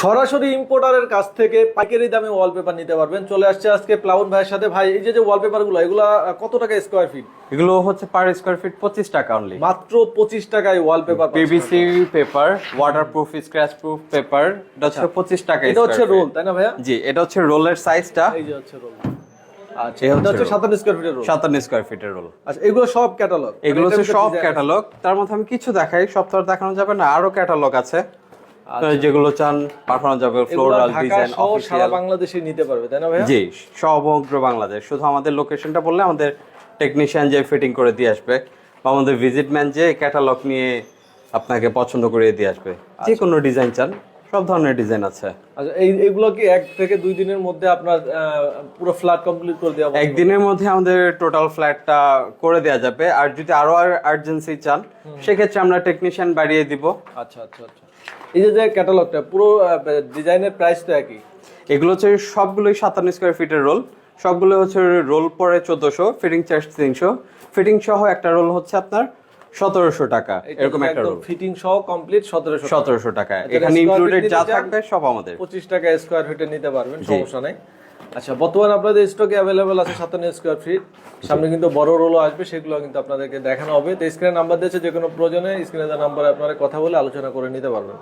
সরাসরি ইম্পোর্টারের কাছ থেকে পাইকারি দামে ওয়ালপেপার নিতে পারবেন। চলে আসছে আজকে প্লাবন ভাইয়ের সাথে। ভাই, এই যে ওয়ালপেপার গুলো, এগুলা কত টাকা স্কোয়ার ফিট? এগুলো হচ্ছে পার স্কয়ার ফিট 25 টাকা অনলি। মাত্র 25 টাকায় wallpaper. PVC paper, waterproof, scratch proof paper, এটা হচ্ছে 25 টাকা। এটা হচ্ছে রোল, তাই না ভাইয়া? জি, এটা হচ্ছে রোলের সাইজটা। এই যে হচ্ছে রোল। আচ্ছা, এটা হচ্ছে 57 স্কয়ার ফিটের রোল। 57 স্কয়ার ফিটের রোল। আচ্ছা, এগুলো সব ক্যাটালগ? এগুলো হচ্ছে সব ক্যাটালগ। তার মধ্যে আমি কিছু দেখাই, সব তো আর দেখানো যাবে না, আরো ক্যাটালগ আছে যেগুলো চান পাঠানো যাবে। ফ্লোরাল ডিজাইন অফিশিয়াল সারা বাংলাদেশে নিতে পারবে, তাই না ভাইয়া? জি, সমগ্র বাংলাদেশ। শুধু আমাদের লোকেশনটা বললে আমাদের টেকনিশিয়ান যে ফিটিং করে দিয়ে আসবে, বা আমাদের ভিজিট ম্যান যে ক্যাটালগ নিয়ে আপনাকে পছন্দ করে দিয়ে আসবে। যে কোনো ডিজাইন চান, সব ধরনের ডিজাইন আছে। আচ্ছা, এইগুলো কি 1 থেকে 2 দিনের মধ্যে আপনার পুরো ফ্ল্যাট কমপ্লিট করে দেওয়া হবে? একদিনের মধ্যে আমাদের টোটাল ফ্ল্যাটটা করে দেওয়া যাবে। আর যদি আরো আর্জেন্সি চান, সেক্ষেত্রে আমরা টেকনিশিয়ান বাড়িয়ে দিব। আচ্ছা আচ্ছা আচ্ছা। এই যে ক্যাটালগটা, পুরো ডিজাইনের প্রাইস তো একই? এগুলো হচ্ছে সবগুলোই 57 স্কয়ার ফিটের রোল। সবগুলো হচ্ছে রোল পরে 1400, ফিটিং চার্জ 300। ফিটিং সহ একটা রোল হচ্ছে আপনার 1700 টাকা। এরকম একটা রোল ফিটিং সহ কমপ্লিট 1700 টাকা। এখানে ইনক্লুডেড যা থাকবে সব আমাদের। 25 টাকা স্কয়ার ফিটে নিতে পারবেন, সমস্যা নাই। আচ্ছা, বর্তমানে আপনাদের স্টকে অ্যাভেলেবল আছে 57 স্কয়ার ফিট। সামনে কিন্তু বড় রোলও আসবে, সেগুলো কিন্তু আপনাদেরকে দেখানো হবে। তো স্ক্রিনে নাম্বার দিয়েছে, যে কোনো প্রয়োজনে স্ক্রিনে দেওয়া নাম্বারে আপনারা কথা বলে আলোচনা করে নিতে পারবেন।